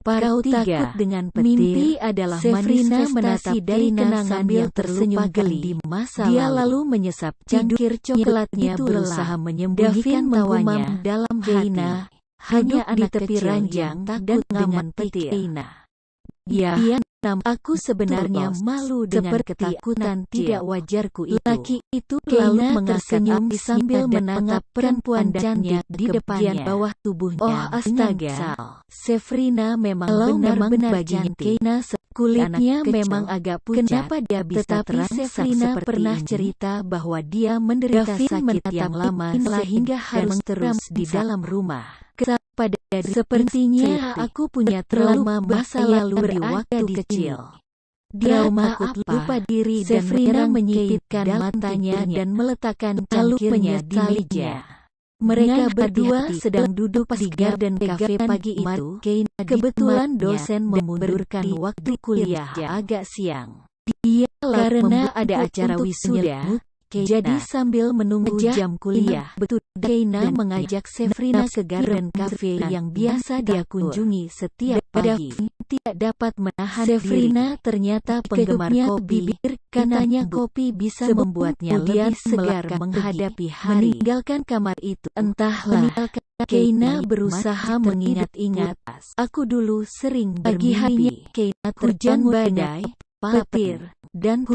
Kau takut dengan petir? Mimpi adalah manifestasi dari kenangan yang tersenyum di masa lalu. Dia lalu menyesap cangkir coklatnya, berusaha menyembunyikan tawanya dalam hati. Hanya anak tepi ranjang dan dengan petir. Ya, aku sebenarnya malu dengan ketakutan tidak wajarku itu. Laki itu lalu tersenyum sambil menatap perempuan cantik di bagian bawah tubuhnya. Oh astaga, Sefrina memang benar-benar cantik. Kulitnya memang agak pucat. Kenapa dia bisa terangsang seperti pernah ini? Cerita bahwa dia menderita sakit yang lama sehingga harus terus di dalam rumah. Sepertinya aku punya trauma masa lalu di waktu kecil. Dia takut lupa diri dan menyipitkan matanya dan meletakkan cangkirnya di meja. Mereka berdua sedang duduk di garden cafe pagi itu. Kebetulan dosen memundurkan waktu kuliah agak siang. Dia karena ada acara wisuda. Jadi sambil menunggu jam kuliah, Keina mengajak Sefrina ke garden cafe yang biasa dia kunjungi setiap pagi. Tidak dapat menahan Sefrina ternyata penggemar kopi. Katanya kopi bisa membuatnya lebih segar menghadapi hari. Meninggalkan kamar itu, entahlah. Keina berusaha mengingat-ingat. Aku dulu sering bermimpi. Keina terbangun badai, petir, dan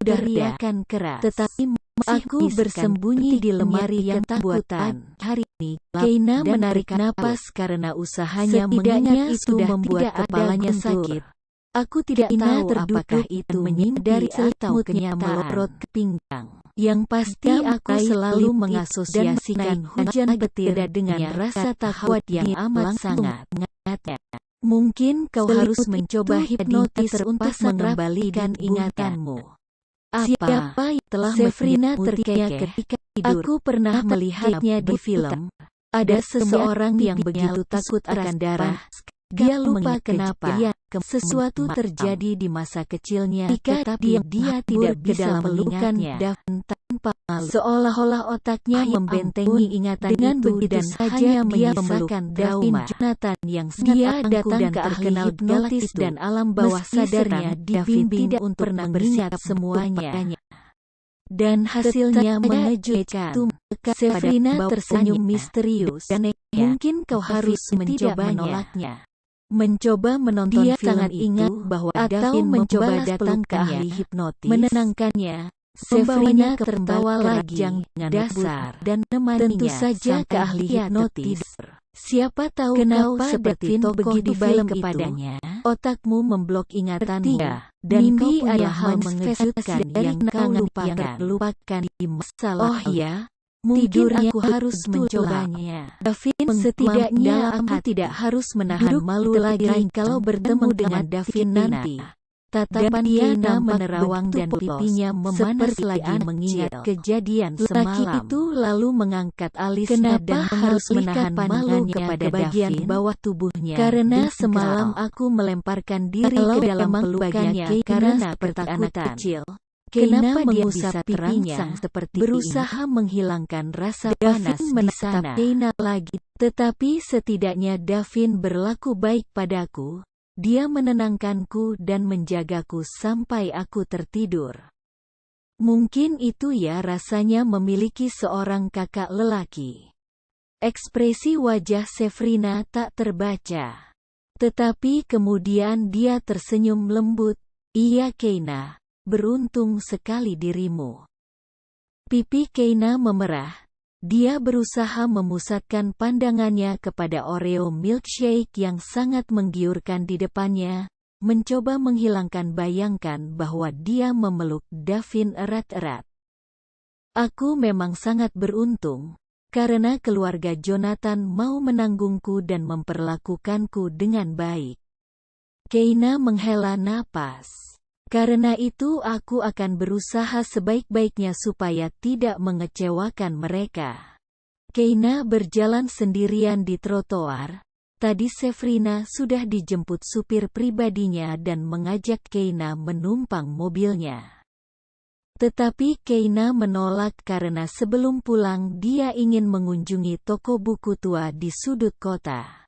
teriakan keras. Tetapi aku bersembunyi di lemari yang takutan. Hari ini, Keina menarik napas karena usahanya mengingat itu membuat kepalanya sakit. Aku tidak tahu apakah itu menyindir atau kenyataan melorot ke pinggang. Yang pasti aku selalu mengasosiasikan hujan petir dengan rasa takut yang amat sangat. Mungkin kau harus mencoba hipnotis untuk mengembalikan ingatanmu. Siapa yang telah Sefrina terkekeh ketika tidur? Aku pernah melihatnya di film. Ada seseorang yang begitu takut akan darah. Dia lupa kenapa sesuatu terjadi di masa kecilnya, tetapi dia tidak bisa melupakannya tanpa malu. Seolah-olah otaknya membentengi ingatan itu dan hanya menyisakan trauma. Jonathan yang dia datang ke ahli hipnotis dan alam bawah sadarnya dibimbing untuk pernah mengingat semuanya. Dan hasilnya mengejutkan. Sefrina tersenyum misterius. Mungkin kau harus menolaknya. Mencoba menonton dia film itu bahwa atau mencoba datang ke ahli hipnotis menenangkannya. Sefrina tertawa lagi dengan dasar dan menemaninya. Tentu saja ke ahli hipnotis. Siapa tahu kenapa seperti begitu baik kepadanya. Otakmu memblok ingatanmu dan mimpi adalah hal mengejutkan yang kau lupakan di masa lalu. Oh ya, mungkin aku harus mencobanya. Davin, setidaknya aku tidak harus menahan malu lagi kalau bertemu dengan Davin nanti. Tatapan Keina menerawang dan pipinya memanas lagi mengingat kejadian semalam. Laki itu lalu mengangkat alisnya dan harus menahan malu kepada bagian bawah tubuhnya. Karena semalam aku melemparkan diri ke dalam pelukannya karena seperti anak kecil. Kenapa dia bisa terangsang seperti berusaha menghilangkan rasa panas di sana. Keina lagi, tetapi setidaknya Davin berlaku baik padaku. Dia menenangkanku dan menjagaku sampai aku tertidur. Mungkin itu ya rasanya memiliki seorang kakak lelaki. Ekspresi wajah Sefrina tak terbaca. Tetapi kemudian dia tersenyum lembut. Iya Keina, beruntung sekali dirimu. Pipi Keina memerah. Dia berusaha memusatkan pandangannya kepada Oreo milkshake yang sangat menggiurkan di depannya, mencoba menghilangkan bayangkan bahwa dia memeluk Davin erat-erat. Aku memang sangat beruntung, karena keluarga Jonathan mau menanggungku dan memperlakukanku dengan baik. Keina menghela napas. Karena itu aku akan berusaha sebaik-baiknya supaya tidak mengecewakan mereka. Keina berjalan sendirian di trotoar. Tadi Sefrina sudah dijemput supir pribadinya dan mengajak Keina menumpang mobilnya. Tetapi Keina menolak karena sebelum pulang dia ingin mengunjungi toko buku tua di sudut kota.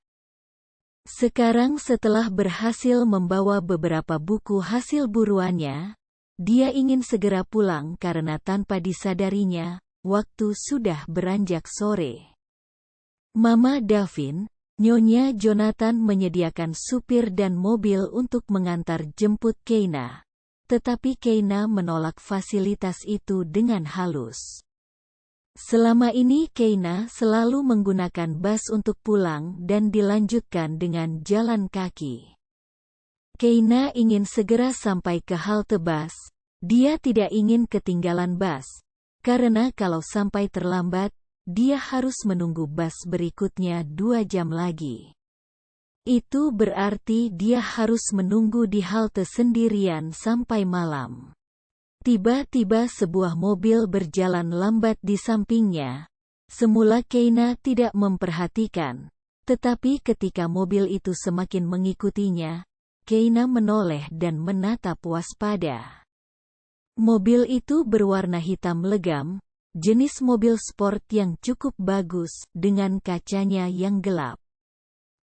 Sekarang setelah berhasil membawa beberapa buku hasil buruannya, dia ingin segera pulang karena tanpa disadarinya, waktu sudah beranjak sore. Mama Davin, Nyonya Jonathan menyediakan supir dan mobil untuk mengantar jemput Keina. Tetapi Keina menolak fasilitas itu dengan halus. Selama ini Keina selalu menggunakan bus untuk pulang dan dilanjutkan dengan jalan kaki. Keina ingin segera sampai ke halte bus. Dia tidak ingin ketinggalan bus, karena kalau sampai terlambat, dia harus menunggu bus berikutnya 2 jam lagi. Itu berarti dia harus menunggu di halte sendirian sampai malam. Tiba-tiba sebuah mobil berjalan lambat di sampingnya. Semula Keina tidak memperhatikan, tetapi ketika mobil itu semakin mengikutinya, Keina menoleh dan menatap waspada. Mobil itu berwarna hitam legam, jenis mobil sport yang cukup bagus dengan kacanya yang gelap.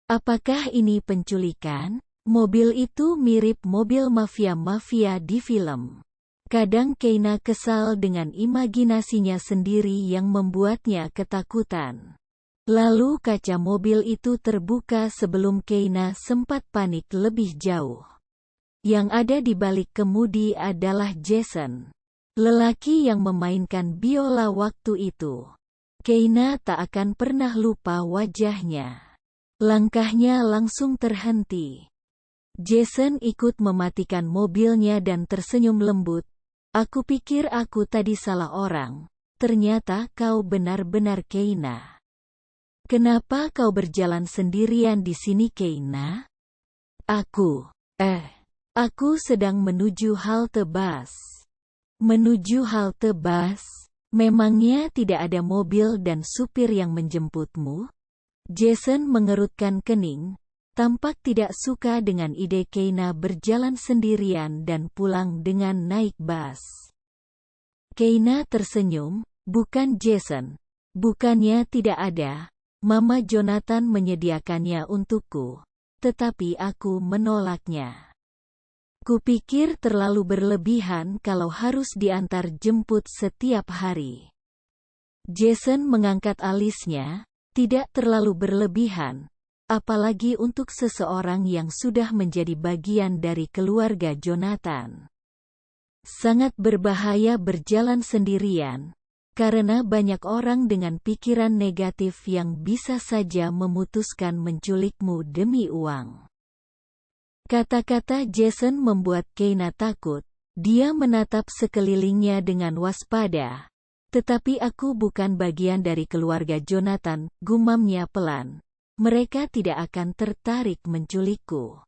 Apakah ini penculikan? Mobil itu mirip mobil mafia-mafia di film. Kadang Keina kesal dengan imajinasinya sendiri yang membuatnya ketakutan. Lalu kaca mobil itu terbuka sebelum Keina sempat panik lebih jauh. Yang ada di balik kemudi adalah Jason, lelaki yang memainkan biola waktu itu. Keina tak akan pernah lupa wajahnya. Langkahnya langsung terhenti. Jason ikut mematikan mobilnya dan tersenyum lembut. Aku pikir aku tadi salah orang. Ternyata kau benar-benar Keina. Kenapa kau berjalan sendirian di sini, Keina? Aku sedang menuju halte bus. Menuju halte bus? Memangnya tidak ada mobil dan supir yang menjemputmu? Jason mengerutkan kening. Tampak tidak suka dengan ide Keina berjalan sendirian dan pulang dengan naik bus. Keina tersenyum, bukan Jason. Bukannya tidak ada, Mama Jonathan menyediakannya untukku. Tetapi aku menolaknya. Kupikir terlalu berlebihan kalau harus diantar jemput setiap hari. Jason mengangkat alisnya, tidak terlalu berlebihan. Apalagi untuk seseorang yang sudah menjadi bagian dari keluarga Jonathan. Sangat berbahaya berjalan sendirian, karena banyak orang dengan pikiran negatif yang bisa saja memutuskan menculikmu demi uang. Kata-kata Jason membuat Keina takut. Dia menatap sekelilingnya dengan waspada. Tetapi aku bukan bagian dari keluarga Jonathan, gumamnya pelan. Mereka tidak akan tertarik menculikku.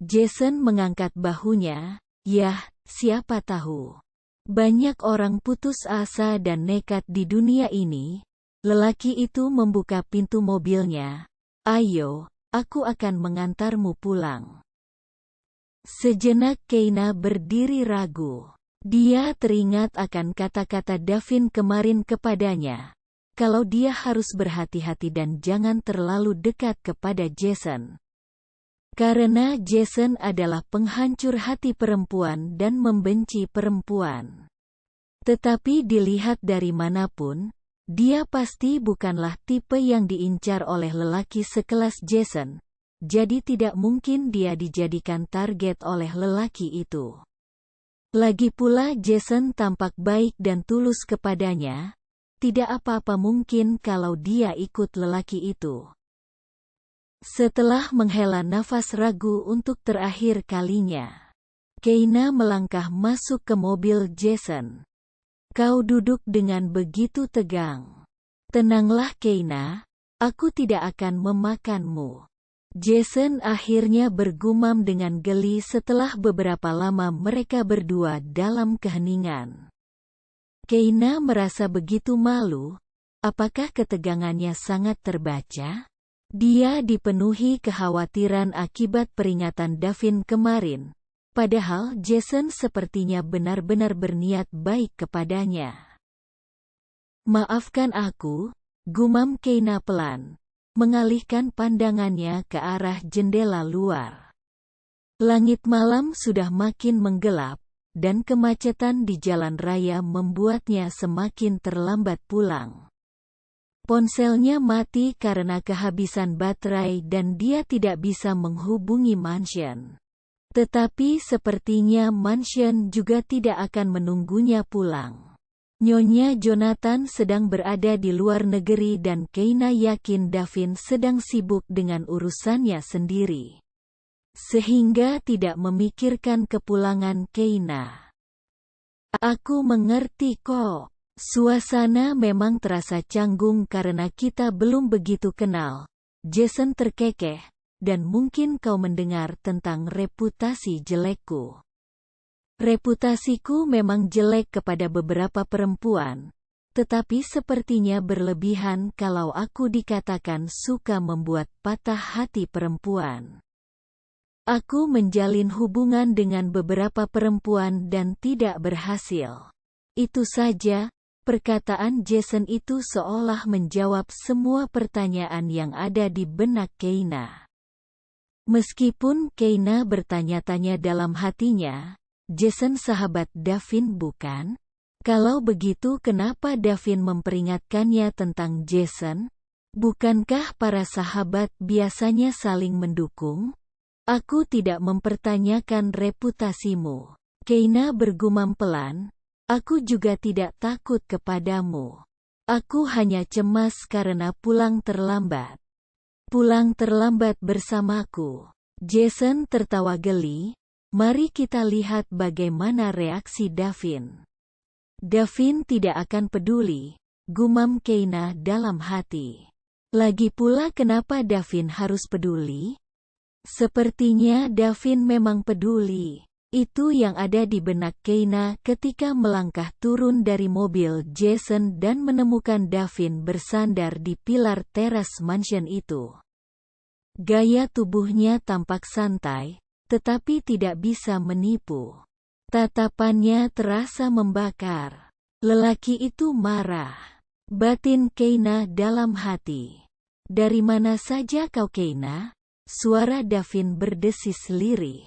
Jason mengangkat bahunya. Yah, siapa tahu. Banyak orang putus asa dan nekat di dunia ini. Lelaki itu membuka pintu mobilnya. Ayo, aku akan mengantarmu pulang. Sejenak Keina berdiri ragu. Dia teringat akan kata-kata Davin kemarin kepadanya. Kalau dia harus berhati-hati dan jangan terlalu dekat kepada Jason. Karena Jason adalah penghancur hati perempuan dan membenci perempuan. Tetapi dilihat dari manapun, dia pasti bukanlah tipe yang diincar oleh lelaki sekelas Jason. Jadi tidak mungkin dia dijadikan target oleh lelaki itu. Lagi pula Jason tampak baik dan tulus kepadanya. Tidak apa-apa mungkin kalau dia ikut lelaki itu. Setelah menghela nafas ragu untuk terakhir kalinya, Keina melangkah masuk ke mobil Jason. Kau duduk dengan begitu tegang. Tenanglah Keina, aku tidak akan memakanmu. Jason akhirnya bergumam dengan geli setelah beberapa lama mereka berdua dalam keheningan. Keina merasa begitu malu. Apakah ketegangannya sangat terbaca? Dia dipenuhi kekhawatiran akibat peringatan Davin kemarin. Padahal Jason sepertinya benar-benar berniat baik kepadanya. Maafkan aku, gumam Keina pelan. mengalihkan pandangannya ke arah jendela luar. Langit malam sudah makin menggelap, dan kemacetan di jalan raya membuatnya semakin terlambat pulang. Ponselnya mati karena kehabisan baterai dan dia tidak bisa menghubungi mansion. Tetapi sepertinya mansion juga tidak akan menunggunya pulang. Nyonya Jonathan sedang berada di luar negeri dan Keina yakin Davin sedang sibuk dengan urusannya sendiri, sehingga tidak memikirkan kepulangan Keina. Aku mengerti kok. Suasana memang terasa canggung karena kita belum begitu kenal. Jason terkekeh, dan mungkin kau mendengar tentang reputasi jelekku. Reputasiku memang jelek kepada beberapa perempuan, tetapi sepertinya berlebihan kalau aku dikatakan suka membuat patah hati perempuan. Aku menjalin hubungan dengan beberapa perempuan dan tidak berhasil. Itu saja. Perkataan Jason itu seolah menjawab semua pertanyaan yang ada di benak Keina. Meskipun Keina bertanya-tanya dalam hatinya, Jason sahabat Davin bukan? Kalau begitu kenapa Davin memperingatkannya tentang Jason? Bukankah para sahabat biasanya saling mendukung? Aku tidak mempertanyakan reputasimu. Keina bergumam pelan. Aku juga tidak takut kepadamu. Aku hanya cemas karena pulang terlambat. Pulang terlambat bersamaku. Jason tertawa geli. Mari kita lihat bagaimana reaksi Davin. Davin tidak akan peduli, gumam Keina dalam hati. Lagi pula kenapa Davin harus peduli? Sepertinya Davin memang peduli. Itu yang ada di benak Keina ketika melangkah turun dari mobil Jason dan menemukan Davin bersandar di pilar teras mansion itu. Gaya tubuhnya tampak santai, tetapi tidak bisa menipu. Tatapannya terasa membakar. Lelaki itu marah. Batin Keina dalam hati. Dari mana saja kau Keina? Suara Davin berdesis lirih.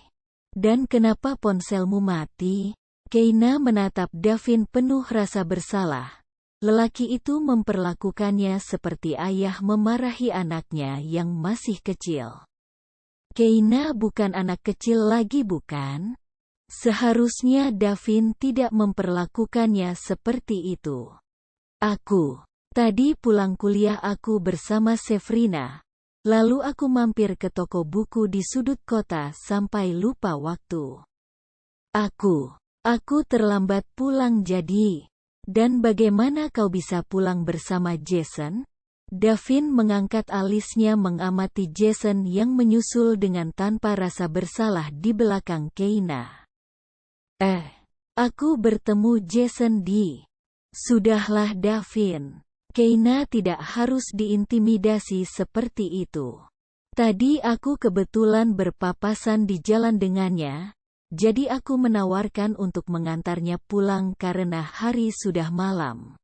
Dan kenapa ponselmu mati? Keina menatap Davin penuh rasa bersalah. Lelaki itu memperlakukannya seperti ayah memarahi anaknya yang masih kecil. Keina bukan anak kecil lagi bukan? Seharusnya Davin tidak memperlakukannya seperti itu. Tadi pulang kuliah aku bersama Sefrina. Lalu aku mampir ke toko buku di sudut kota sampai lupa waktu. Aku terlambat pulang jadi. Dan bagaimana kau bisa pulang bersama Jason? Davin mengangkat alisnya mengamati Jason yang menyusul dengan tanpa rasa bersalah di belakang Keina. Aku bertemu Jason di... Sudahlah Davin. Keina tidak harus diintimidasi seperti itu. Tadi aku kebetulan berpapasan di jalan dengannya, jadi aku menawarkan untuk mengantarnya pulang karena hari sudah malam.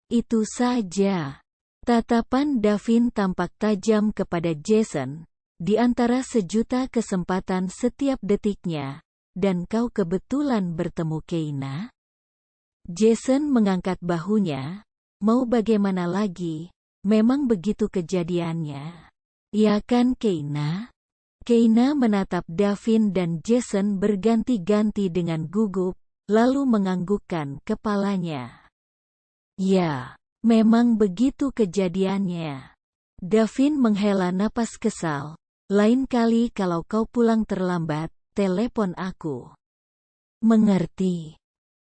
Itu saja. Tatapan Davin tampak tajam kepada Jason, di antara sejuta kesempatan setiap detiknya, dan kau kebetulan bertemu Keina? Jason mengangkat bahunya. Mau bagaimana lagi? Memang begitu kejadiannya. Ya kan Keina? Keina menatap Davin dan Jason berganti-ganti dengan gugup, lalu menganggukkan kepalanya. Ya, memang begitu kejadiannya. Davin menghela napas kesal. Lain kali kalau kau pulang terlambat, telepon aku. Mengerti?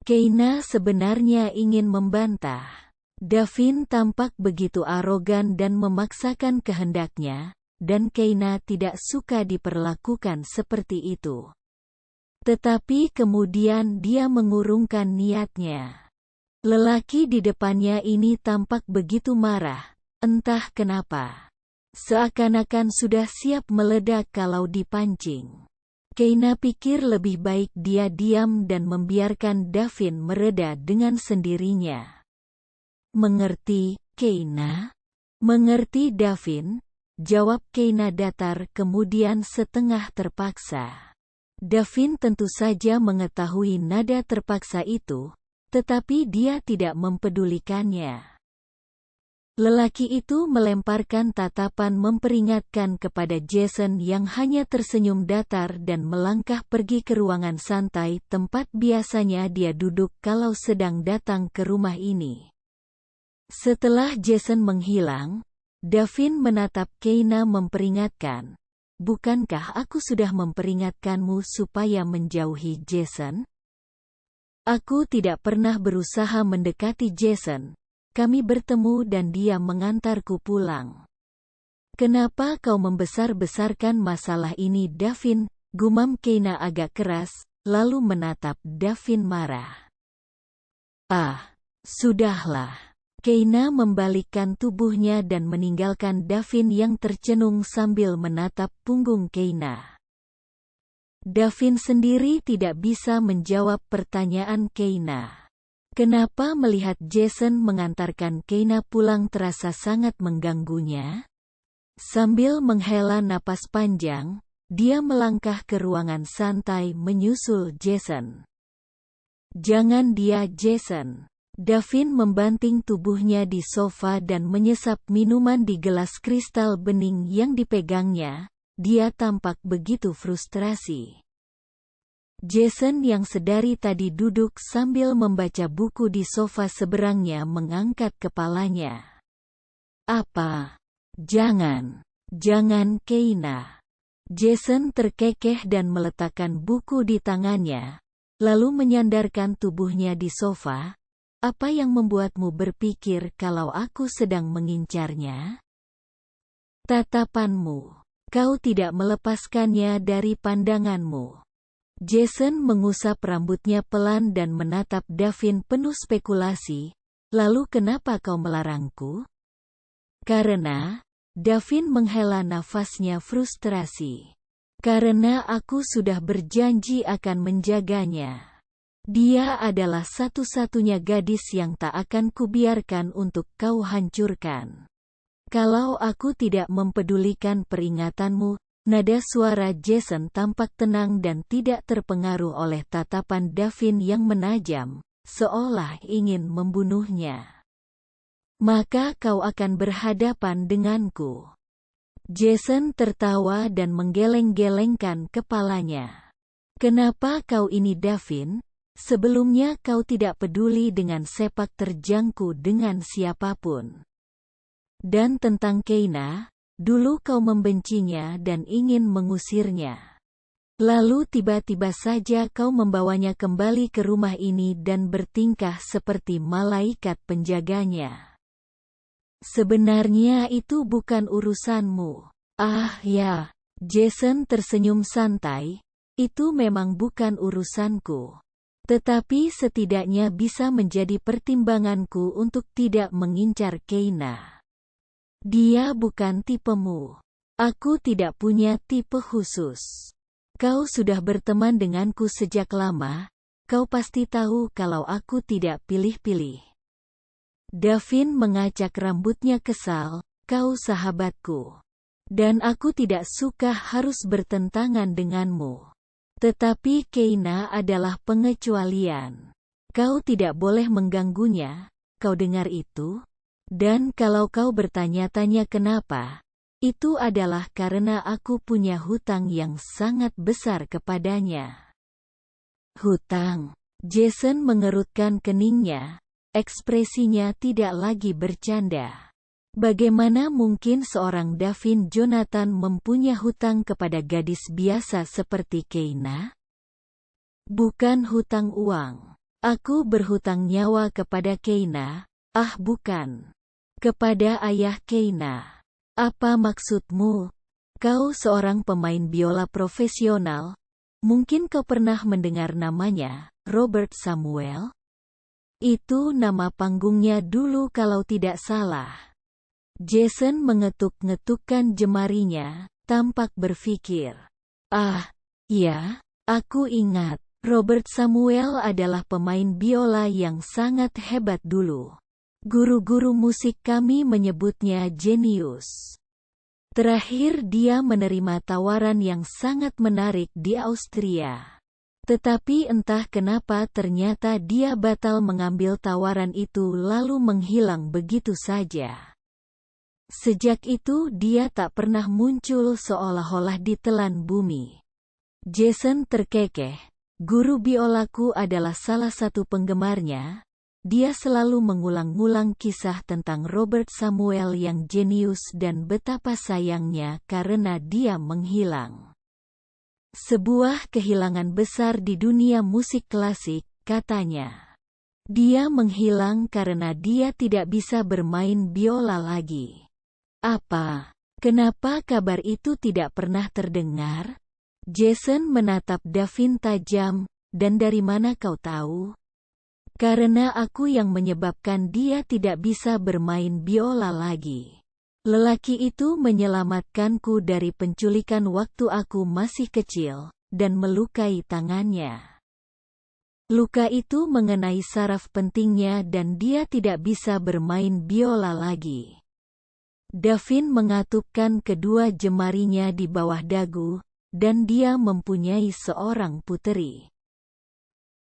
Keina sebenarnya ingin membantah. Davin tampak begitu arogan dan memaksakan kehendaknya, dan Keina tidak suka diperlakukan seperti itu. Tetapi kemudian dia mengurungkan niatnya. Lelaki di depannya ini tampak begitu marah, entah kenapa. Seakan-akan sudah siap meledak kalau dipancing. Keina pikir lebih baik dia diam dan membiarkan Davin mereda dengan sendirinya. Mengerti, Keina? Mengerti Davin, jawab Keina datar kemudian setengah terpaksa. Davin tentu saja mengetahui nada terpaksa itu, tetapi dia tidak mempedulikannya. Lelaki itu melemparkan tatapan memperingatkan kepada Jason yang hanya tersenyum datar dan melangkah pergi ke ruangan santai tempat biasanya dia duduk kalau sedang datang ke rumah ini. Setelah Jason menghilang, Davin menatap Keina memperingatkan, "Bukankah aku sudah memperingatkanmu supaya menjauhi Jason?" "Aku tidak pernah berusaha mendekati Jason. Kami bertemu dan dia mengantarku pulang." "Kenapa kau membesar-besarkan masalah ini, Davin?" gumam Keina agak keras, lalu menatap Davin marah. "Ah, sudahlah." Keina membalikkan tubuhnya dan meninggalkan Davin yang tercenung sambil menatap punggung Keina. Davin sendiri tidak bisa menjawab pertanyaan Keina. Kenapa melihat Jason mengantarkan Keina pulang terasa sangat mengganggunya? Sambil menghela napas panjang, dia melangkah ke ruangan santai menyusul Jason. "Jangan dia, Jason." Davin membanting tubuhnya di sofa dan menyesap minuman di gelas kristal bening yang dipegangnya. Dia tampak begitu frustrasi. Jason yang sedari tadi duduk sambil membaca buku di sofa seberangnya mengangkat kepalanya. "Apa? Jangan. Jangan, Keina." Jason terkekeh dan meletakkan buku di tangannya, lalu menyandarkan tubuhnya di sofa. "Apa yang membuatmu berpikir kalau aku sedang mengincarnya?" "Tatapanmu. Kau tidak melepaskannya dari pandanganmu." Jason mengusap rambutnya pelan dan menatap Davin penuh spekulasi. "Lalu kenapa kau melarangku?" "Karena..." Davin menghela nafasnya frustrasi. "Karena aku sudah berjanji akan menjaganya. Dia adalah satu-satunya gadis yang tak akan kubiarkan untuk kau hancurkan." "Kalau aku tidak mempedulikan peringatanmu..." Nada suara Jason tampak tenang dan tidak terpengaruh oleh tatapan Davin yang menajam, seolah ingin membunuhnya. "Maka kau akan berhadapan denganku." Jason tertawa dan menggeleng-gelengkan kepalanya. "Kenapa kau ini, Davin? Sebelumnya kau tidak peduli dengan sepak terjangku dengan siapapun. Dan tentang Keina, dulu kau membencinya dan ingin mengusirnya. Lalu tiba-tiba saja kau membawanya kembali ke rumah ini dan bertingkah seperti malaikat penjaganya. Sebenarnya itu bukan urusanmu." "Ah ya." Jason tersenyum santai, "Itu memang bukan urusanku. Tetapi setidaknya bisa menjadi pertimbanganku untuk tidak mengincar Keina. Dia bukan tipemu. Aku tidak punya tipe khusus. Kau sudah berteman denganku sejak lama, kau pasti tahu kalau aku tidak pilih-pilih." Davin mengacak rambutnya kesal, "Kau sahabatku. Dan aku tidak suka harus bertentangan denganmu. Tetapi Keina adalah pengecualian. Kau tidak boleh mengganggunya, kau dengar itu? Dan kalau kau bertanya-tanya kenapa, itu adalah karena aku punya hutang yang sangat besar kepadanya." "Hutang?" Jason mengerutkan keningnya, ekspresinya tidak lagi bercanda. Bagaimana mungkin seorang Davin Jonathan mempunyai hutang kepada gadis biasa seperti Keina? "Bukan hutang uang. Aku berhutang nyawa kepada Keina." "Ah bukan. Kepada ayah Keina." "Apa maksudmu? Kau seorang pemain biola profesional. Mungkin kau pernah mendengar namanya, Robert Samuel?" "Itu nama panggungnya dulu kalau tidak salah." Jason mengetuk-ngetukkan jemarinya, tampak berpikir. "Ah, ya, aku ingat. Robert Samuel adalah pemain biola yang sangat hebat dulu. Guru-guru musik kami menyebutnya jenius. Terakhir dia menerima tawaran yang sangat menarik di Austria. Tetapi entah kenapa ternyata dia batal mengambil tawaran itu lalu menghilang begitu saja. Sejak itu dia tak pernah muncul seolah-olah ditelan bumi. Jason terkekeh. Guru biolaku adalah salah satu penggemarnya. Dia selalu mengulang-ulang kisah tentang Robert Samuel yang jenius dan betapa sayangnya karena dia menghilang. Sebuah kehilangan besar di dunia musik klasik, katanya. Dia menghilang karena dia tidak bisa bermain biola lagi. Apa? Kenapa kabar itu tidak pernah terdengar? Jason menatap Davin tajam, dan dari mana kau tahu? Karena aku yang menyebabkan dia tidak bisa bermain biola lagi. Lelaki itu menyelamatkanku dari penculikan waktu aku masih kecil, dan melukai tangannya. Luka itu mengenai saraf pentingnya dan dia tidak bisa bermain biola lagi. Davin mengatupkan kedua jemarinya di bawah dagu, dan dia mempunyai seorang puteri.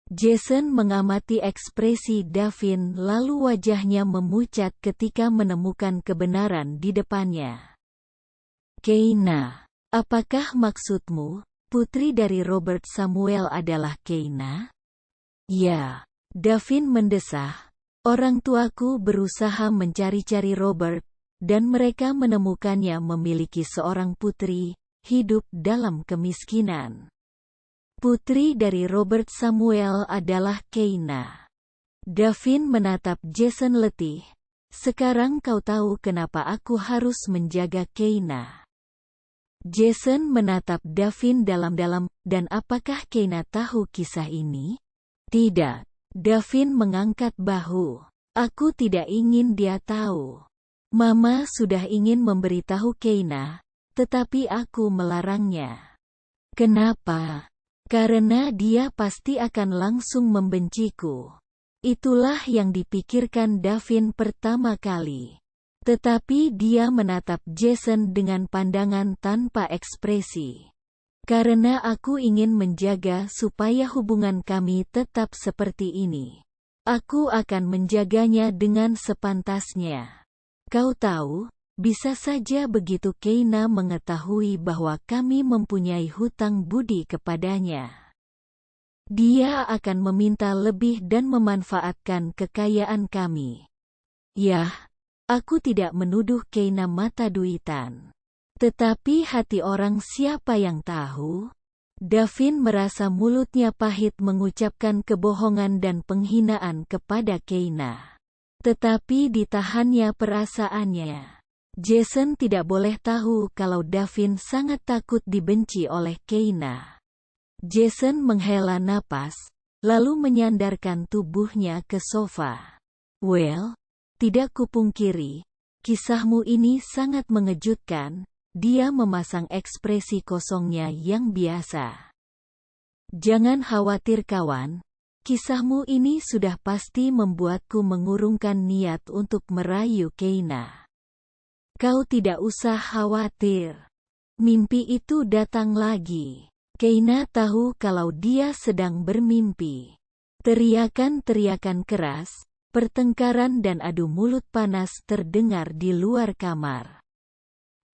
Jason mengamati ekspresi Davin lalu wajahnya memucat ketika menemukan kebenaran di depannya. Keina, apakah maksudmu, putri dari Robert Samuel adalah Keina? Ya, Davin mendesah. Orang tuaku berusaha mencari-cari Robert, dan mereka menemukannya memiliki seorang putri, hidup dalam kemiskinan. Putri dari Robert Samuel adalah Keina. Davin menatap Jason letih. Sekarang kau tahu kenapa aku harus menjaga Keina. Jason menatap Davin dalam-dalam, dan apakah Keina tahu kisah ini? Tidak. Davin mengangkat bahu. Aku tidak ingin dia tahu. Mama sudah ingin memberitahu Keina, tetapi aku melarangnya. Kenapa? Karena dia pasti akan langsung membenciku. Itulah yang dipikirkan Davin pertama kali. Tetapi dia menatap Jason dengan pandangan tanpa ekspresi. Karena aku ingin menjaga supaya hubungan kami tetap seperti ini. Aku akan menjaganya dengan sepantasnya. Kau tahu, bisa saja begitu Keina mengetahui bahwa kami mempunyai hutang budi kepadanya. Dia akan meminta lebih dan memanfaatkan kekayaan kami. Yah, aku tidak menuduh Keina mata duitan. Tetapi hati orang siapa yang tahu? Davin merasa mulutnya pahit mengucapkan kebohongan dan penghinaan kepada Keina. Tetapi ditahannya perasaannya. Jason tidak boleh tahu kalau Davin sangat takut dibenci oleh Keina. Jason menghela napas, lalu menyandarkan tubuhnya ke sofa. Well, tidak kupungkiri, kisahmu ini sangat mengejutkan. Dia memasang ekspresi kosongnya yang biasa. Jangan khawatir kawan, kisahmu ini sudah pasti membuatku mengurungkan niat untuk merayu Keina. Kau tidak usah khawatir. Mimpi itu datang lagi. Keina tahu kalau dia sedang bermimpi. Teriakan-teriakan keras, pertengkaran dan adu mulut panas terdengar di luar kamar.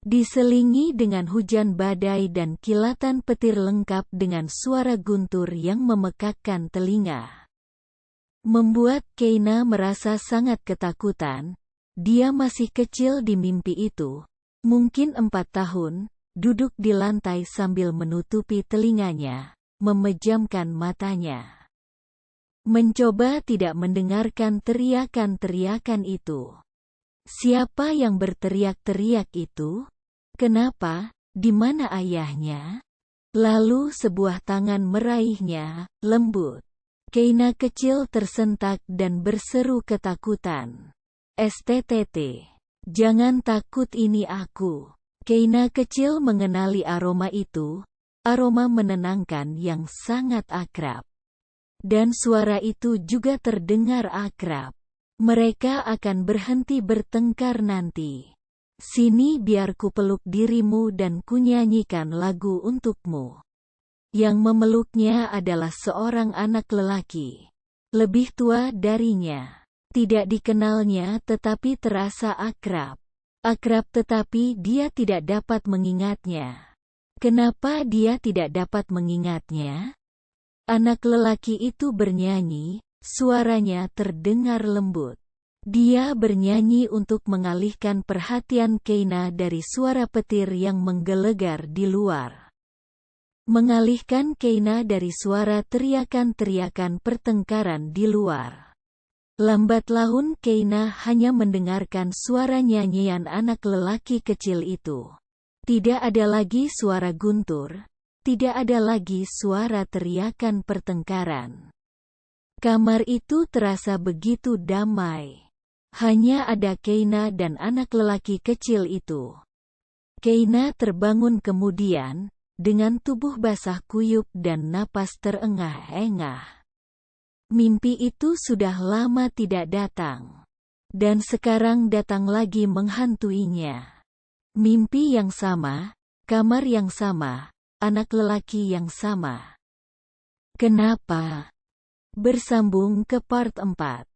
Diselingi dengan hujan badai dan kilatan petir lengkap dengan suara guntur yang memekakkan telinga. Membuat Keina merasa sangat ketakutan. Dia masih kecil di mimpi itu, mungkin 4 tahun, duduk di lantai sambil menutupi telinganya, memejamkan matanya. Mencoba tidak mendengarkan teriakan-teriakan itu. Siapa yang berteriak-teriak itu? Kenapa? Di mana ayahnya? Lalu sebuah tangan meraihnya, lembut. Keina kecil tersentak dan berseru ketakutan. STTT. Jangan takut, ini aku. Keina kecil mengenali aroma itu, aroma menenangkan yang sangat akrab. Dan suara itu juga terdengar akrab. Mereka akan berhenti bertengkar nanti. Sini biar ku peluk dirimu dan kunyanyikan lagu untukmu. Yang memeluknya adalah seorang anak lelaki. Lebih tua darinya. Tidak dikenalnya tetapi terasa akrab. Akrab tetapi dia tidak dapat mengingatnya. Kenapa dia tidak dapat mengingatnya? Anak lelaki itu bernyanyi, suaranya terdengar lembut. Dia bernyanyi untuk mengalihkan perhatian Keina dari suara petir yang menggelegar di luar. Mengalihkan Keina dari suara teriakan-teriakan pertengkaran di luar. Lambat laun Keina hanya mendengarkan suara nyanyian anak lelaki kecil itu. Tidak ada lagi suara guntur, tidak ada lagi suara teriakan pertengkaran. Kamar itu terasa begitu damai. Hanya ada Keina dan anak lelaki kecil itu. Keina terbangun kemudian, dengan tubuh basah kuyup dan napas terengah-engah. Mimpi itu sudah lama tidak datang. Dan sekarang datang lagi menghantuinya. Mimpi yang sama, kamar yang sama, anak lelaki yang sama. Kenapa? Bersambung ke part 4.